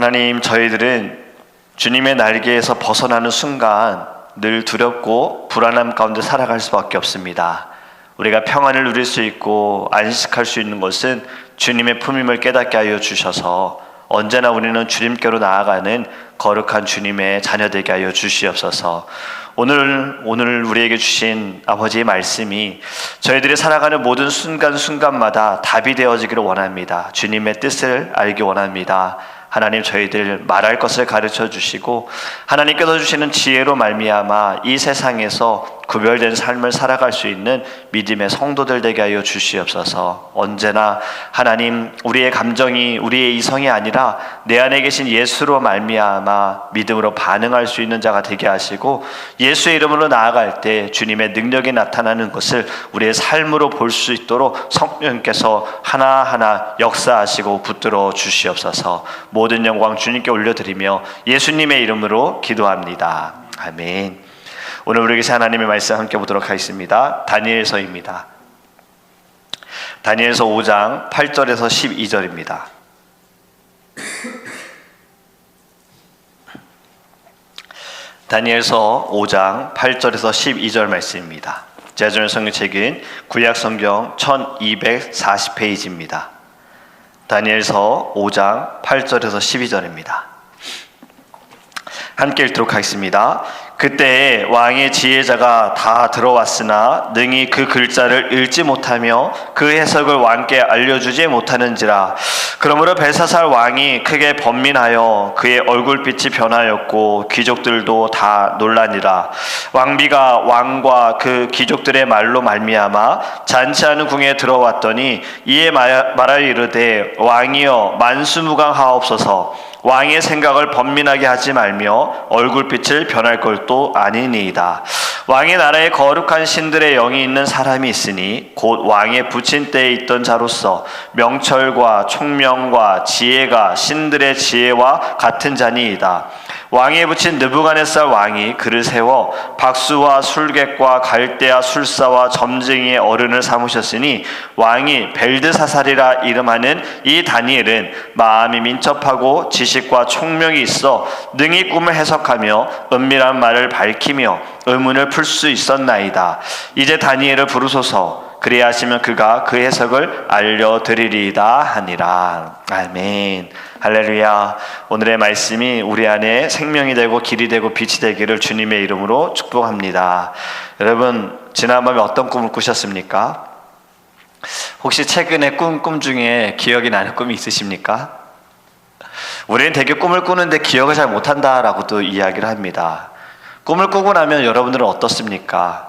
하나님, 저희들은 주님의 날개에서 벗어나는 순간 늘 두렵고 불안함 가운데 살아갈 수밖에 없습니다. 우리가 평안을 누릴 수 있고 안식할 수 있는 것은 주님의 품임을 깨닫게 하여 주셔서 언제나 우리는 주님께로 나아가는 거룩한 주님의 자녀되게 하여 주시옵소서. 오늘 우리에게 주신 아버지의 말씀이 저희들이 살아가는 모든 순간순간마다 답이 되어지기를 원합니다. 주님의 뜻을 알기 원합니다. 하나님, 저희들 말할 것을 가르쳐 주시고 하나님께서 주시는 지혜로 말미암아 이 세상에서 구별된 삶을 살아갈 수 있는 믿음의 성도들 되게 하여 주시옵소서. 언제나 하나님, 우리의 감정이 우리의 이성이 아니라 내 안에 계신 예수로 말미암아 믿음으로 반응할 수 있는 자가 되게 하시고 예수의 이름으로 나아갈 때 주님의 능력이 나타나는 것을 우리의 삶으로 볼 수 있도록 성령께서 하나하나 역사하시고 붙들어 주시옵소서. 모든 영광 주님께 올려드리며 예수님의 이름으로 기도합니다. 아멘. 오늘 우리에게 하나님의 말씀 함께 보도록 하겠습니다. 다니엘서입니다. 다니엘서 5장 8절에서 12절입니다. 다니엘서 5장 8절에서 12절 말씀입니다. 제가 주는 성경책은 구약성경 1240페이지입니다. 다니엘서 5장 8절에서 12절입니다. 함께 읽도록 하겠습니다. 그때에 왕의 지혜자가 다 들어왔으나 능히 그 글자를 읽지 못하며 그 해석을 왕께 알려주지 못하는지라. 그러므로 벨사살 왕이 크게 번민하여 그의 얼굴빛이 변하였고 귀족들도 다 놀라니라. 왕비가 왕과 그 귀족들의 말로 말미암아 잔치하는 궁에 들어왔더니 이에 말하여 이르되 왕이여 만수무강하옵소서. 왕의 생각을 번민하게 하지 말며 얼굴빛을 변할 것도 아니니이다. 왕의 나라에 거룩한 신들의 영이 있는 사람이 있으니 곧 왕의 부친 때에 있던 자로서 명철과 총명과 지혜가 신들의 지혜와 같은 자니이다. 왕에 붙인 느부갓네살 왕이 그를 세워 박수와 술객과 갈대아 술사와 점쟁이의 어른을 삼으셨으니 왕이 벨드사살이라 이름하는 이 다니엘은 마음이 민첩하고 지식과 총명이 있어 능히 꿈을 해석하며 은밀한 말을 밝히며 의문을 풀 수 있었나이다. 이제 다니엘을 부르소서. 그래야 하시면 그가 그 해석을 알려드리리이다 하니라. 아멘. 할렐루야. 오늘의 말씀이 우리 안에 생명이 되고 길이 되고 빛이 되기를 주님의 이름으로 축복합니다. 여러분, 지난밤에 어떤 꿈을 꾸셨습니까? 혹시 최근에 꿈 중에 기억이 나는 꿈이 있으십니까? 우리는 되게 꿈을 꾸는데 기억을 잘 못한다라고도 이야기를 합니다. 꿈을 꾸고 나면 여러분들은 어떻습니까?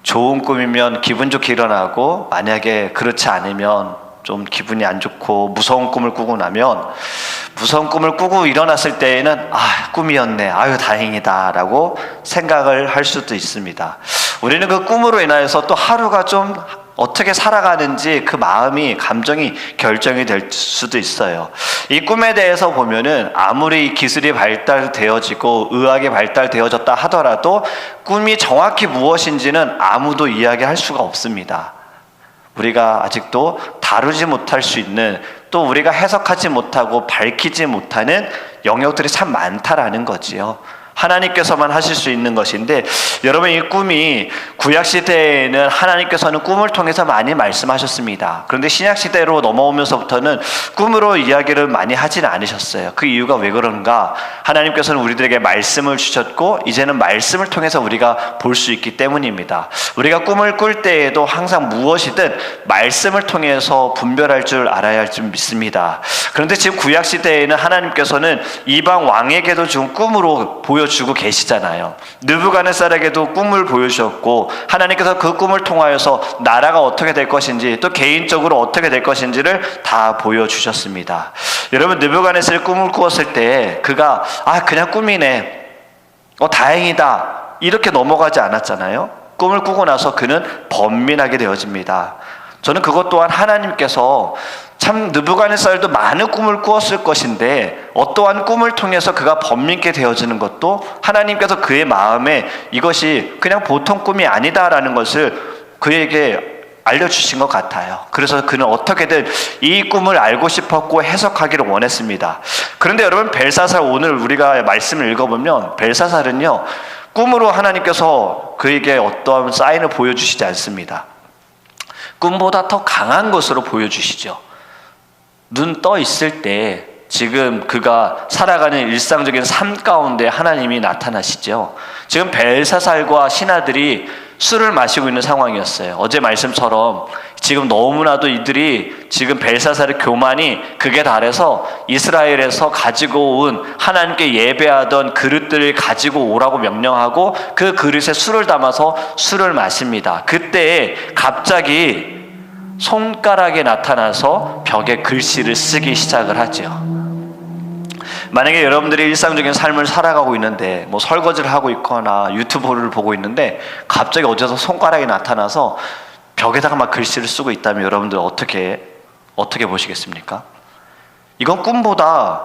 좋은 꿈이면 기분 좋게 일어나고, 만약에 그렇지 않으면 좀 기분이 안 좋고, 무서운 꿈을 꾸고 나면 무서운 꿈을 꾸고 일어났을 때에는 꿈이었네, 아유 다행이다 라고 생각을 할 수도 있습니다. 우리는 그 꿈으로 인하여서 또 하루가 좀 어떻게 살아가는지 그 마음이, 감정이 결정이 될 수도 있어요. 이 꿈에 대해서 보면은 아무리 기술이 발달되어지고 의학이 발달되어졌다 하더라도 꿈이 정확히 무엇인지는 아무도 이야기할 수가 없습니다. 우리가 아직도 다루지 못할 수 있는, 또 우리가 해석하지 못하고 밝히지 못하는 영역들이 참 많다라는 거지요. 하나님께서만 하실 수 있는 것인데, 여러분, 이 꿈이 구약시대에는 하나님께서는 꿈을 통해서 많이 말씀하셨습니다. 그런데 신약시대로 넘어오면서부터는 꿈으로 이야기를 많이 하지는 않으셨어요. 그 이유가 왜 그런가? 하나님께서는 우리들에게 말씀을 주셨고 이제는 말씀을 통해서 우리가 볼 수 있기 때문입니다. 우리가 꿈을 꿀 때에도 항상 무엇이든 말씀을 통해서 분별할 줄 알아야 할 줄 믿습니다. 그런데 지금 구약시대에는 하나님께서는 이방 왕에게도 지금 꿈으로 보여주고 계시잖아요. 느부갓네살에게도 꿈을 보여주셨고, 하나님께서 그 꿈을 통하여서 나라가 어떻게 될 것인지, 또 개인적으로 어떻게 될 것인지를 다 보여주셨습니다. 여러분, 느부갓네살이 꿈을 꾸었을 때 그가 그냥 꿈이네, 다행이다 이렇게 넘어가지 않았잖아요. 꿈을 꾸고 나서 그는 번민하게 되어집니다. 저는 그것 또한 하나님께서 참 느부갓네살도 많은 꿈을 꾸었을 것인데 어떠한 꿈을 통해서 그가 번민케 되어지는 것도 하나님께서 그의 마음에 이것이 그냥 보통 꿈이 아니다라는 것을 그에게 알려주신 것 같아요. 그래서 그는 어떻게든 이 꿈을 알고 싶었고 해석하기를 원했습니다. 그런데 여러분, 벨사살, 오늘 우리가 말씀을 읽어보면 벨사살은요, 꿈으로 하나님께서 그에게 어떠한 사인을 보여주시지 않습니다. 꿈보다 더 강한 것으로 보여주시죠. 눈 떠 있을 때 지금 그가 살아가는 일상적인 삶 가운데 하나님이 나타나시죠. 지금 벨사살과 신하들이 술을 마시고 있는 상황이었어요. 어제 말씀처럼 지금 너무나도 이들이 지금 벨사살의 교만이 극에 달해서 이스라엘에서 가지고 온 하나님께 예배하던 그릇들을 가지고 오라고 명령하고 그 그릇에 술을 담아서 술을 마십니다. 그때 갑자기 손가락에 나타나서 벽에 글씨를 쓰기 시작을 하죠. 만약에 여러분들이 일상적인 삶을 살아가고 있는데 뭐 설거지를 하고 있거나 유튜브를 보고 있는데 갑자기 어디서 손가락이 나타나서 벽에다가 막 글씨를 쓰고 있다면 여러분들 어떻게 보시겠습니까? 이건 꿈보다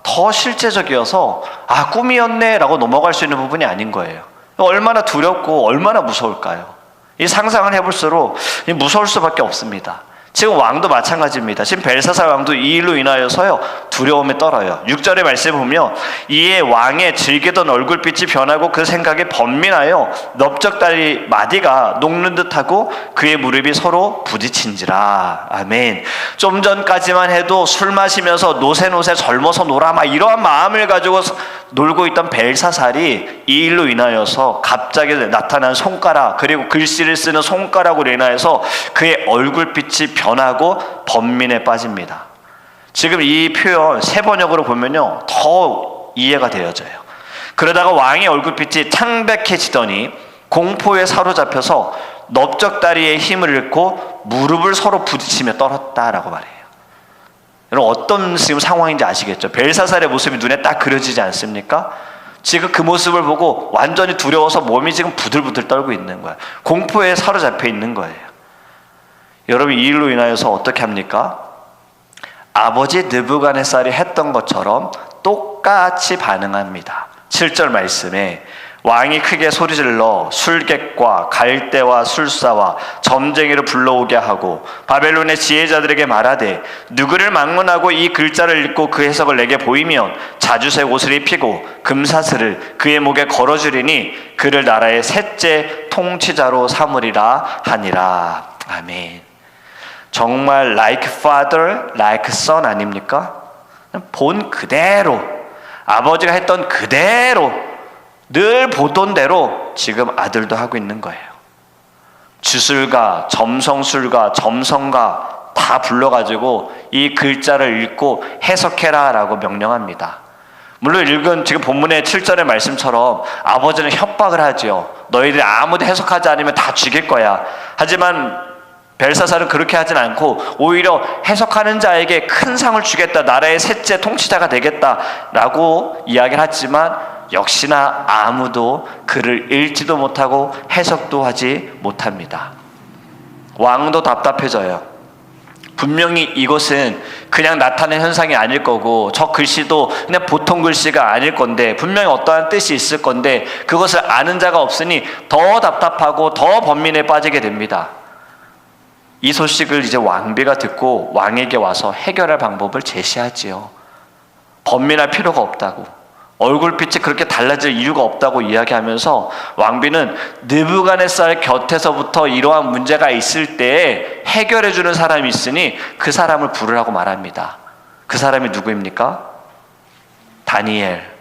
더 실제적이어서 아, 꿈이었네 라고 넘어갈 수 있는 부분이 아닌 거예요. 얼마나 두렵고 얼마나 무서울까요? 이 상상을 해볼수록 무서울 수밖에 없습니다. 지금 왕도 마찬가지입니다. 지금 벨사살 왕도 이 일로 인하여서요 두려움에 떨어요. 6절의 말씀을 보면 이에 왕의 질기던 얼굴빛이 변하고 그 생각에 번민하여 넓적다리 마디가 녹는 듯하고 그의 무릎이 서로 부딪힌지라. 아멘. 좀 전까지만 해도 술 마시면서 노새노새 젊어서 놀아 막 이러한 마음을 가지고 놀고 있던 벨사살이 이 일로 인하여서 갑자기 나타난 손가락, 그리고 글씨를 쓰는 손가락으로 인하여서 그의 얼굴빛이 변하고 번민에 빠집니다. 지금 이 표현 세 번역으로 보면요 더 이해가 되어져요. 그러다가 왕의 얼굴빛이 창백해지더니 공포에 사로잡혀서 넓적다리의 힘을 잃고 무릎을 서로 부딪히며 떨었다라고 말해요. 여러분, 어떤 지금 상황인지 아시겠죠? 벨사살의 모습이 눈에 딱 그려지지 않습니까? 지금 그 모습을 보고 완전히 두려워서 몸이 지금 부들부들 떨고 있는 거예요. 공포에 사로잡혀 있는 거예요. 여러분, 이 일로 인하여서 어떻게 합니까? 아버지 느부갓네살이 했던 것처럼 똑같이 반응합니다. 7절 말씀에 왕이 크게 소리질러 술객과 갈대와 술사와 점쟁이를 불러오게 하고 바벨론의 지혜자들에게 말하되 누구를 막론하고 이 글자를 읽고 그 해석을 내게 보이면 자주색 옷을 입히고 금사슬을 그의 목에 걸어주리니 그를 나라의 셋째 통치자로 삼으리라 하니라. 아멘. 정말 like father, like son 아닙니까? 본 그대로, 아버지가 했던 그대로, 늘 보던 대로 지금 아들도 하고 있는 거예요. 주술가, 점성술가, 점성가 다 불러가지고 이 글자를 읽고 해석해라 라고 명령합니다. 물론 읽은 지금 본문의 7절의 말씀처럼 아버지는 협박을 하죠. 너희들이 아무도 해석하지 않으면 다 죽일 거야. 하지만 벨사살은 그렇게 하진 않고 오히려 해석하는 자에게 큰 상을 주겠다, 나라의 셋째 통치자가 되겠다라고 이야기를 하지만 역시나 아무도 글을 읽지도 못하고 해석도 하지 못합니다. 왕도 답답해져요. 분명히 이것은 그냥 나타낸 현상이 아닐 거고 저 글씨도 그냥 보통 글씨가 아닐 건데 분명히 어떠한 뜻이 있을 건데 그것을 아는 자가 없으니 더 답답하고 더 번민에 빠지게 됩니다. 이 소식을 이제 왕비가 듣고 왕에게 와서 해결할 방법을 제시하지요. 번민할 필요가 없다고, 얼굴빛이 그렇게 달라질 이유가 없다고 이야기하면서 왕비는 느부갓네살 곁에서부터 이러한 문제가 있을 때 해결해 주는 사람이 있으니 그 사람을 부르라고 말합니다. 그 사람이 누구입니까? 다니엘.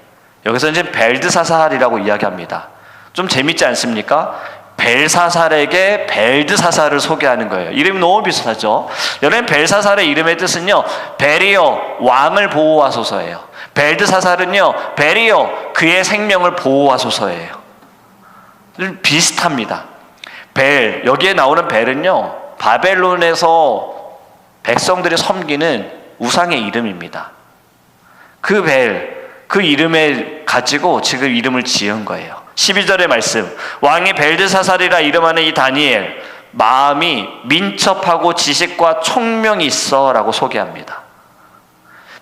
여기서 이제 벨드사살이라고 이야기합니다. 좀 재밌지 않습니까? 벨사살에게 벨드사살을 소개하는 거예요. 이름이 너무 비슷하죠. 여러분, 벨사살의 이름의 뜻은요 벨이여 왕을 보호하소서예요. 벨드사살은요 벨이여 그의 생명을 보호하소서예요. 비슷합니다. 벨, 여기에 나오는 벨은요 바벨론에서 백성들이 섬기는 우상의 이름입니다. 그 벨, 그 이름을 가지고 지금 이름을 지은 거예요. 12절의 말씀, 왕이 벨드사살이라 이름하는 이 다니엘, 마음이 민첩하고 지식과 총명이 있어 라고 소개합니다.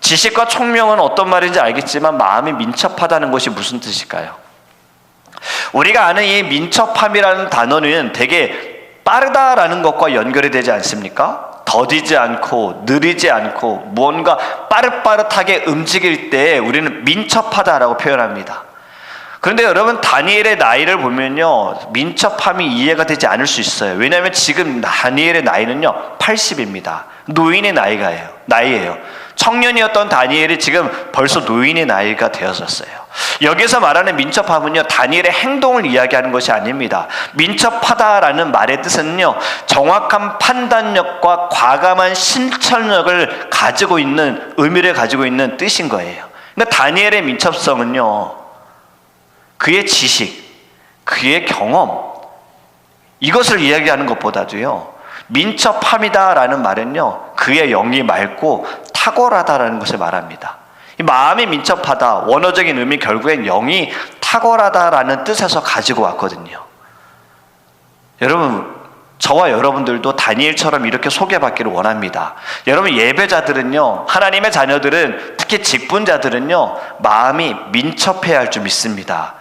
지식과 총명은 어떤 말인지 알겠지만 마음이 민첩하다는 것이 무슨 뜻일까요? 우리가 아는 이 민첩함이라는 단어는 되게 빠르다라는 것과 연결이 되지 않습니까? 더디지 않고 느리지 않고 무언가 빠릇빠릇하게 움직일 때 우리는 민첩하다라고 표현합니다. 그런데 여러분, 다니엘의 나이를 보면요, 민첩함이 이해가 되지 않을 수 있어요. 왜냐하면 지금 다니엘의 나이는요 80입니다. 노인의 나이예요. 청년이었던 다니엘이 지금 벌써 노인의 나이가 되어졌어요. 여기서 말하는 민첩함은요, 다니엘의 행동을 이야기하는 것이 아닙니다. 민첩하다라는 말의 뜻은요, 정확한 판단력과 과감한 실천력을 가지고 있는, 의미를 가지고 있는 뜻인 거예요. 그러니까 다니엘의 민첩성은요, 그의 지식, 그의 경험, 이것을 이야기하는 것보다도요, 민첩함이다라는 말은요, 그의 영이 맑고 탁월하다라는 것을 말합니다. 이 마음이 민첩하다, 원어적인 의미 결국엔 영이 탁월하다라는 뜻에서 가지고 왔거든요. 여러분, 저와 여러분들도 다니엘처럼 이렇게 소개받기를 원합니다. 여러분, 예배자들은요, 하나님의 자녀들은, 특히 직분자들은요, 마음이 민첩해야 할 줄 믿습니다.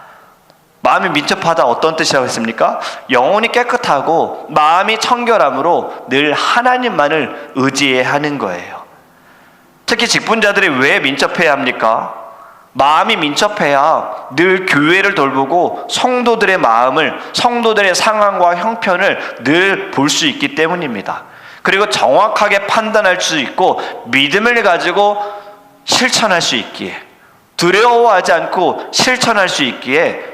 마음이 민첩하다, 어떤 뜻이라고 했습니까? 영혼이 깨끗하고 마음이 청결함으로 늘 하나님만을 의지해야 하는 거예요. 특히 직분자들이 왜 민첩해야 합니까? 마음이 민첩해야 늘 교회를 돌보고 성도들의 마음을, 성도들의 상황과 형편을 늘 볼 수 있기 때문입니다. 그리고 정확하게 판단할 수 있고 믿음을 가지고 실천할 수 있기에, 두려워하지 않고 실천할 수 있기에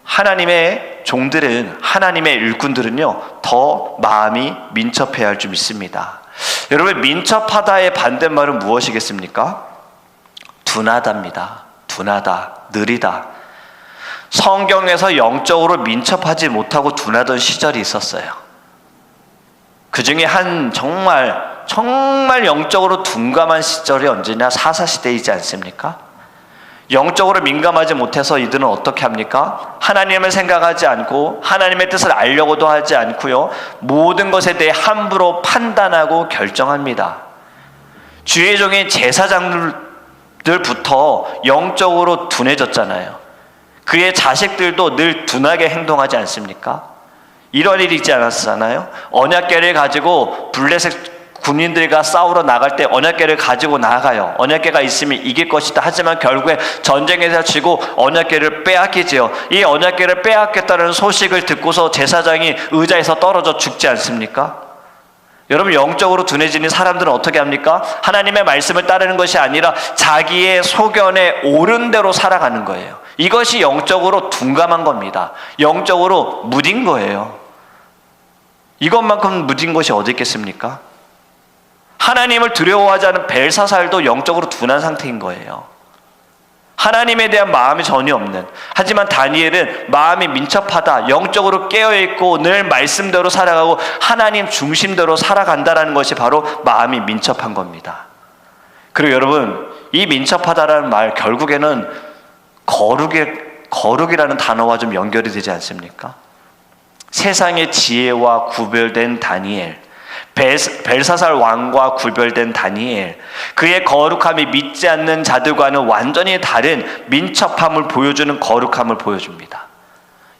하나님의 종들은, 하나님의 일꾼들은요, 더 마음이 민첩해야 할 줄 믿습니다. 여러분, 민첩하다의 반대말은 무엇이겠습니까? 둔하다입니다. 둔하다, 느리다. 성경에서 영적으로 민첩하지 못하고 둔하던 시절이 있었어요. 그 중에 한 정말 영적으로 둔감한 시절이 언제냐? 사사시대이지 않습니까? 영적으로 민감하지 못해서 이들은 어떻게 합니까? 하나님을 생각하지 않고 하나님의 뜻을 알려고도 하지 않고요, 모든 것에 대해 함부로 판단하고 결정합니다. 주의 종인 제사장들부터 영적으로 둔해졌잖아요. 그의 자식들도 늘 둔하게 행동하지 않습니까? 이런 일이 있지 않았잖아요. 언약궤를 가지고 블레셋 군인들과 싸우러 나갈 때 언약궤를 가지고 나가요. 언약궤가 있으면 이길 것이다. 하지만 결국에 전쟁에서 지고 언약궤를 빼앗기지요. 이 언약궤를 빼앗겼다는 소식을 듣고서 제사장이 의자에서 떨어져 죽지 않습니까? 여러분, 영적으로 둔해지는 사람들은 어떻게 합니까? 하나님의 말씀을 따르는 것이 아니라 자기의 소견에 옳은 대로 살아가는 거예요. 이것이 영적으로 둔감한 겁니다. 영적으로 무딘 거예요. 이것만큼 무딘 것이 어디 있겠습니까? 하나님을 두려워하지 않은 벨사살도 영적으로 둔한 상태인 거예요. 하나님에 대한 마음이 전혀 없는, 하지만 다니엘은 마음이 민첩하다, 영적으로 깨어있고 늘 말씀대로 살아가고 하나님 중심대로 살아간다는 것이 바로 마음이 민첩한 겁니다. 그리고 여러분, 이 민첩하다라는 말 결국에는 거룩이라는 단어와 좀 연결이 되지 않습니까? 세상의 지혜와 구별된 다니엘, 벨사살 왕과 구별된 다니엘, 그의 거룩함이 믿지 않는 자들과는 완전히 다른 민첩함을 보여주는 거룩함을 보여줍니다.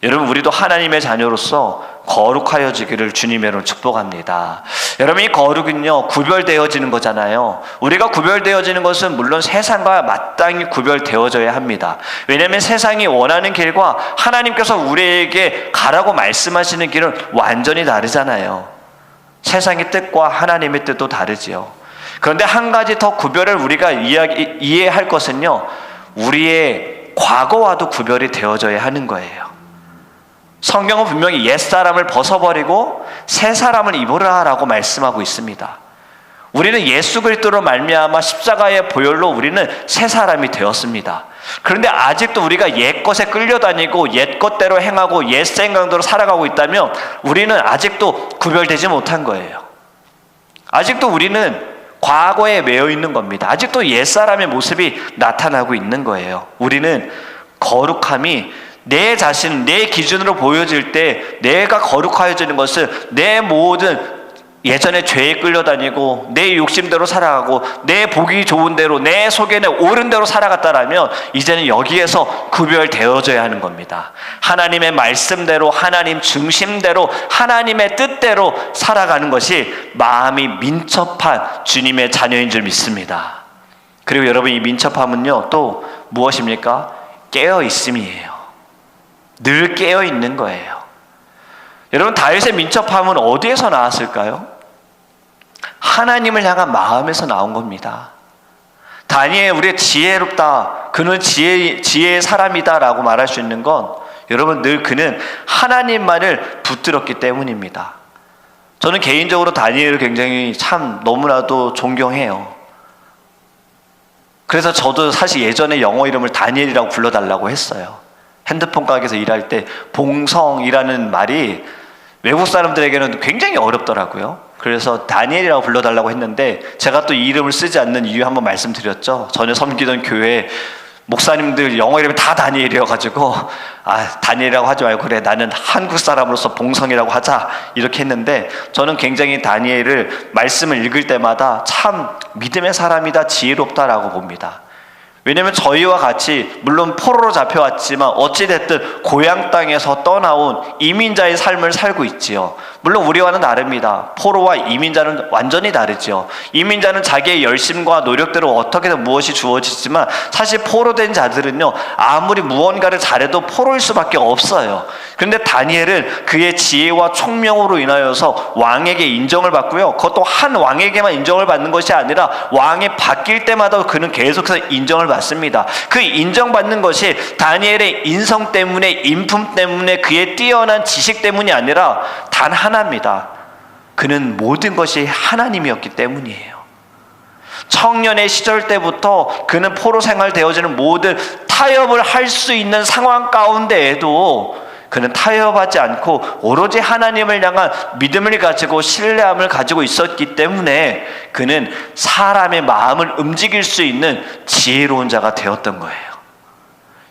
여러분, 우리도 하나님의 자녀로서 거룩하여지기를 주님으로 축복합니다. 여러분, 이 거룩은요, 구별되어지는 거잖아요. 우리가 구별되어지는 것은 물론 세상과 마땅히 구별되어져야 합니다. 왜냐하면 세상이 원하는 길과 하나님께서 우리에게 가라고 말씀하시는 길은 완전히 다르잖아요. 세상의 뜻과 하나님의 뜻도 다르지요. 그런데 한 가지 더 구별을 우리가 이해할 것은요, 우리의 과거와도 구별이 되어져야 하는 거예요. 성경은 분명히 옛사람을 벗어버리고 새 사람을 입으라라고 말씀하고 있습니다. 우리는 예수 그리스도로 말미암아 십자가의 보혈로 우리는 새 사람이 되었습니다. 그런데 아직도 우리가 옛것에 끌려다니고 옛것대로 행하고 옛 생각대로 살아가고 있다면 우리는 아직도 구별되지 못한 거예요. 아직도 우리는 과거에 매여 있는 겁니다. 아직도 옛사람의 모습이 나타나고 있는 거예요. 우리는 거룩함이 내 자신, 내 기준으로 보여질 때 내가 거룩하여지는 것은 내 모든 예전에 죄에 끌려다니고 내 욕심대로 살아가고 내 보기 좋은 대로 내 속에는 옳은 대로 살아갔다라면 이제는 여기에서 구별되어져야 하는 겁니다. 하나님의 말씀대로, 하나님 중심대로, 하나님의 뜻대로 살아가는 것이 마음이 민첩한 주님의 자녀인 줄 믿습니다. 그리고 여러분, 이 민첩함은요 또 무엇입니까? 깨어있음이에요. 늘 깨어있는 거예요. 여러분, 다윗의 민첩함은 어디에서 나왔을까요? 하나님을 향한 마음에서 나온 겁니다. 다니엘, 우리의 지혜롭다, 그는 지혜의 사람이다 라고 말할 수 있는 건 여러분, 늘 그는 하나님만을 붙들었기 때문입니다. 저는 개인적으로 다니엘을 굉장히 참 너무나도 존경해요. 그래서 저도 사실 예전에 영어 이름을 다니엘이라고 불러달라고 했어요. 핸드폰 가게에서 일할 때 봉성이라는 말이 외국 사람들에게는 굉장히 어렵더라고요. 그래서 다니엘이라고 불러달라고 했는데 제가 또 이 이름을 쓰지 않는 이유 한번 말씀드렸죠. 전에 섬기던 교회 목사님들 영어 이름이 다 다니엘이어가지고 다니엘이라고 하지 말고 그래, 나는 한국 사람으로서 봉성이라고 하자, 이렇게 했는데 저는 굉장히 다니엘을 말씀을 읽을 때마다 참 믿음의 사람이다, 지혜롭다라고 봅니다. 왜냐하면 저희와 같이 물론 포로로 잡혀왔지만 어찌됐든 고향 땅에서 떠나온 이민자의 삶을 살고 있지요. 물론 우리와는 다릅니다. 포로와 이민자는 완전히 다르지요. 이민자는 자기의 열심과 노력대로 어떻게든 무엇이 주어지지만 사실 포로된 자들은요, 아무리 무언가를 잘해도 포로일 수밖에 없어요. 그런데 다니엘은 그의 지혜와 총명으로 인하여서 왕에게 인정을 받고요, 그것도 한 왕에게만 인정을 받는 것이 아니라 왕이 바뀔 때마다 그는 계속해서 인정을 받습니다. 그 인정받는 것이 다니엘의 인성 때문에, 인품 때문에, 그의 뛰어난 지식 때문이 아니라 단 하나입니다. 그는 모든 것이 하나님이었기 때문이에요. 청년의 시절 때부터 그는 포로 생활 되어지는 모든 타협을 할 수 있는 상황 가운데에도 그는 타협하지 않고 오로지 하나님을 향한 믿음을 가지고 신뢰함을 가지고 있었기 때문에 그는 사람의 마음을 움직일 수 있는 지혜로운 자가 되었던 거예요.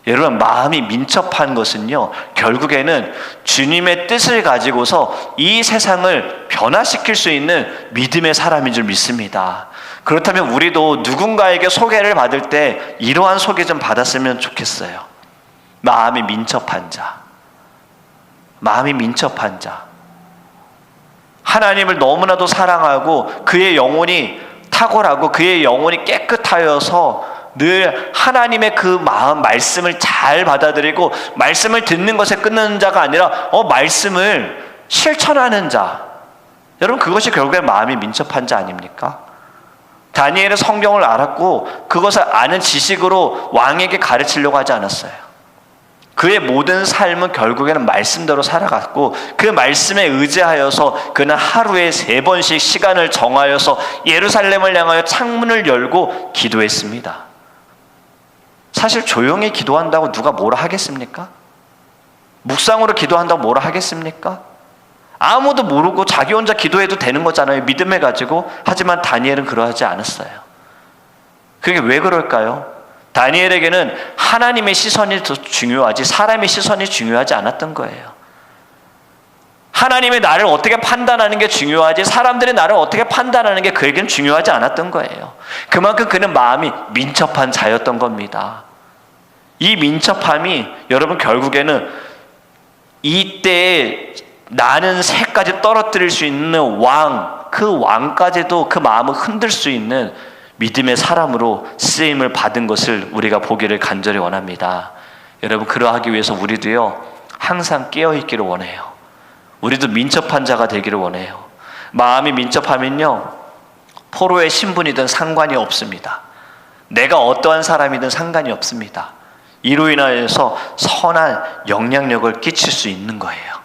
여러분, 마음이 민첩한 것은요, 결국에는 주님의 뜻을 가지고서 이 세상을 변화시킬 수 있는 믿음의 사람인 줄 믿습니다. 그렇다면 우리도 누군가에게 소개를 받을 때 이러한 소개 좀 받았으면 좋겠어요. 마음이 민첩한 자, 마음이 민첩한 자, 하나님을 너무나도 사랑하고 그의 영혼이 탁월하고 그의 영혼이 깨끗하여서 늘 하나님의 그 마음, 말씀을 잘 받아들이고 말씀을 듣는 것에 끝나는 자가 아니라 말씀을 실천하는 자. 여러분, 그것이 결국에 마음이 민첩한 자 아닙니까? 다니엘은 성경을 알았고 그것을 아는 지식으로 왕에게 가르치려고 하지 않았어요. 그의 모든 삶은 결국에는 말씀대로 살아갔고 그 말씀에 의지하여서 그는 하루에 3번씩 시간을 정하여서 예루살렘을 향하여 창문을 열고 기도했습니다. 사실 조용히 기도한다고 누가 뭐라 하겠습니까? 묵상으로 기도한다고 뭐라 하겠습니까? 아무도 모르고 자기 혼자 기도해도 되는 거잖아요. 믿음을 가지고. 하지만 다니엘은 그러하지 않았어요. 그게 왜 그럴까요? 다니엘에게는 하나님의 시선이 더 중요하지 사람의 시선이 중요하지 않았던 거예요. 하나님이 나를 어떻게 판단하는 게 중요하지 사람들이 나를 어떻게 판단하는 게 그에게는 중요하지 않았던 거예요. 그만큼 그는 마음이 민첩한 자였던 겁니다. 이 민첩함이 여러분 결국에는 이때에 나는 새까지 떨어뜨릴 수 있는 왕, 그 왕까지도 그 마음을 흔들 수 있는 믿음의 사람으로 쓰임을 받은 것을 우리가 보기를 간절히 원합니다. 여러분, 그러하기 위해서 우리도요 항상 깨어있기를 원해요. 우리도 민첩한 자가 되기를 원해요. 마음이 민첩하면요 포로의 신분이든 상관이 없습니다. 내가 어떠한 사람이든 상관이 없습니다. 이로 인하여서 선한 영향력을 끼칠 수 있는 거예요.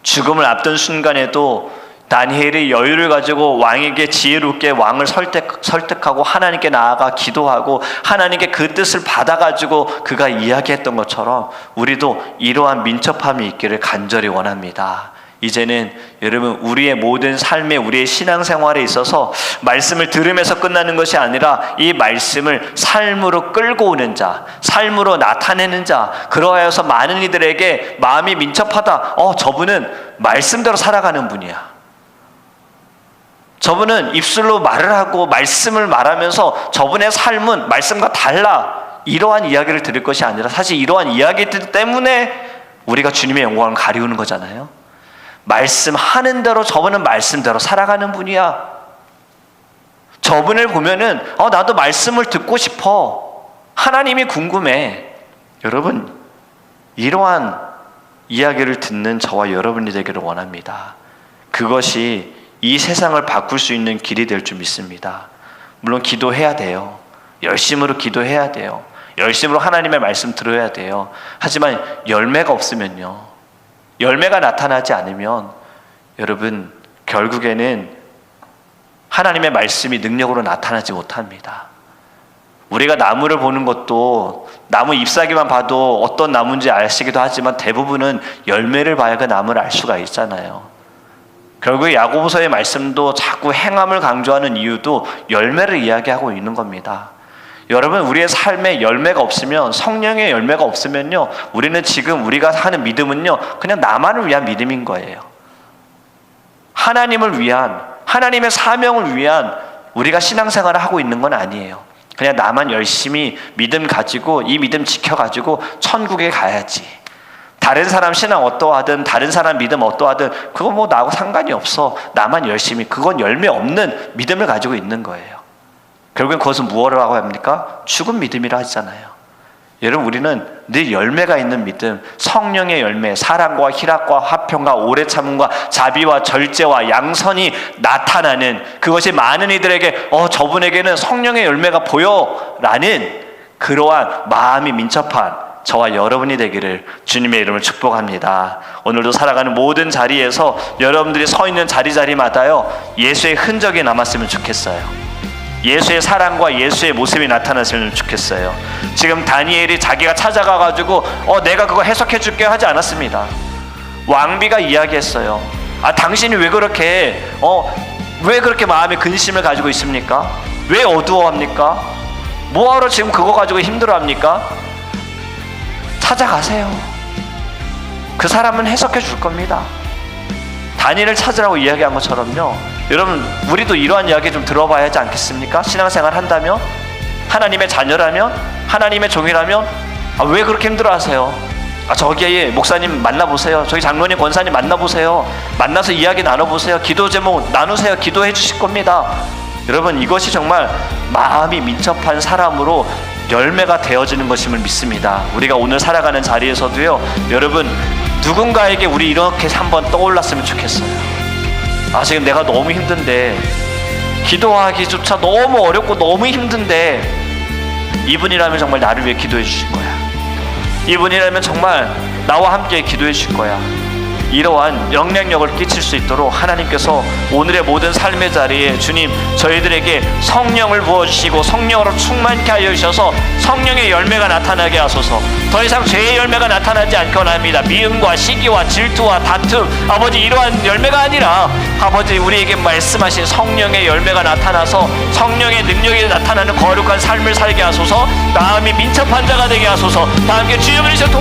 죽음을 앞둔 순간에도 다니엘이 여유를 가지고 왕에게 지혜롭게 왕을 설득하고 하나님께 나아가 기도하고 하나님께 그 뜻을 받아가지고 그가 이야기했던 것처럼 우리도 이러한 민첩함이 있기를 간절히 원합니다. 이제는 여러분 우리의 모든 삶에 우리의 신앙생활에 있어서 말씀을 들으면서 끝나는 것이 아니라 이 말씀을 삶으로 끌고 오는 자, 삶으로 나타내는 자, 그러하여서 많은 이들에게 마음이 민첩하다. 저분은 말씀대로 살아가는 분이야. 저분은 입술로 말을 하고 말씀을 말하면서 저분의 삶은 말씀과 달라, 이러한 이야기를 들을 것이 아니라 사실 이러한 이야기들 때문에 우리가 주님의 영광을 가리우는 거잖아요. 말씀하는 대로 저분은 말씀대로 살아가는 분이야. 저분을 보면은 나도 말씀을 듣고 싶어. 하나님이 궁금해. 여러분, 이러한 이야기를 듣는 저와 여러분이 되기를 원합니다. 그것이 이 세상을 바꿀 수 있는 길이 될 줄 믿습니다. 물론 기도해야 돼요. 열심으로 기도해야 돼요. 열심으로 하나님의 말씀 들어야 돼요. 하지만 열매가 없으면요, 열매가 나타나지 않으면 여러분 결국에는 하나님의 말씀이 능력으로 나타나지 못합니다. 우리가 나무를 보는 것도 나무 잎사귀만 봐도 어떤 나무인지 아시기도 하지만 대부분은 열매를 봐야 그 나무를 알 수가 있잖아요. 결국 야고보서의 말씀도 자꾸 행함을 강조하는 이유도 열매를 이야기하고 있는 겁니다. 여러분, 우리의 삶에 열매가 없으면, 성령의 열매가 없으면요, 우리는 지금 우리가 하는 믿음은요 그냥 나만을 위한 믿음인 거예요. 하나님을 위한, 하나님의 사명을 위한 우리가 신앙생활을 하고 있는 건 아니에요. 그냥 나만 열심히 믿음 가지고 이 믿음 지켜가지고 천국에 가야지. 다른 사람 신앙 어떠하든 다른 사람 믿음 어떠하든 그거 뭐 나하고 상관이 없어. 나만 열심히, 그건 열매 없는 믿음을 가지고 있는 거예요. 결국엔 그것은 무엇이라고 합니까? 죽은 믿음이라 하잖아요. 여러분, 우리는 늘 열매가 있는 믿음, 성령의 열매, 사랑과 희락과 화평과 오래 참음과 자비와 절제와 양선이 나타나는, 그것이 많은 이들에게 저분에게는 성령의 열매가 보여 라는 그러한 마음이 민첩한 저와 여러분이 되기를 주님의 이름을 축복합니다. 오늘도 살아가는 모든 자리에서 여러분들이 서 있는 자리마다요 예수의 흔적이 남았으면 좋겠어요. 예수의 사랑과 예수의 모습이 나타났으면 좋겠어요. 지금 다니엘이 자기가 찾아가가지고 내가 그거 해석해 줄게 하지 않았습니다. 왕비가 이야기했어요. 당신이 왜 그렇게 마음에 근심을 가지고 있습니까? 왜 어두워합니까? 뭐하러 지금 그거 가지고 힘들어합니까? 찾아가세요. 그 사람은 해석해 줄 겁니다. 다니엘을 찾으라고 이야기한 것처럼요, 여러분, 우리도 이러한 이야기 좀 들어봐야 하지 않겠습니까? 신앙생활 한다면, 하나님의 자녀라면, 하나님의 종이라면 왜 그렇게 힘들어하세요? 저기 목사님 만나보세요. 저기 장로님, 권사님 만나보세요. 만나서 이야기 나눠보세요. 기도 제목 나누세요. 기도해 주실 겁니다. 여러분, 이것이 정말 마음이 민첩한 사람으로 열매가 되어지는 것임을 믿습니다. 우리가 오늘 살아가는 자리에서도요, 여러분, 누군가에게 우리 이렇게 한번 떠올랐으면 좋겠어요. 지금 내가 너무 힘든데, 기도하기조차 너무 어렵고 너무 힘든데, 이분이라면 정말 나를 위해 기도해 주실 거야. 이분이라면 정말 나와 함께 기도해 주실 거야. 이러한 영향력을 끼칠 수 있도록 하나님께서 오늘의 모든 삶의 자리에 주님, 저희들에게 성령을 부어주시고 성령으로 충만케 하여 주셔서 성령의 열매가 나타나게 하소서. 더 이상 죄의 열매가 나타나지 않게 합니다. 미움과 시기와 질투와 다툼, 아버지, 이러한 열매가 아니라 아버지, 우리에게 말씀하신 성령의 열매가 나타나서 성령의 능력이 나타나는 거룩한 삶을 살게 하소서. 마음이 민첩한 자가 되게 하소서. 다 함께 주여 부르시고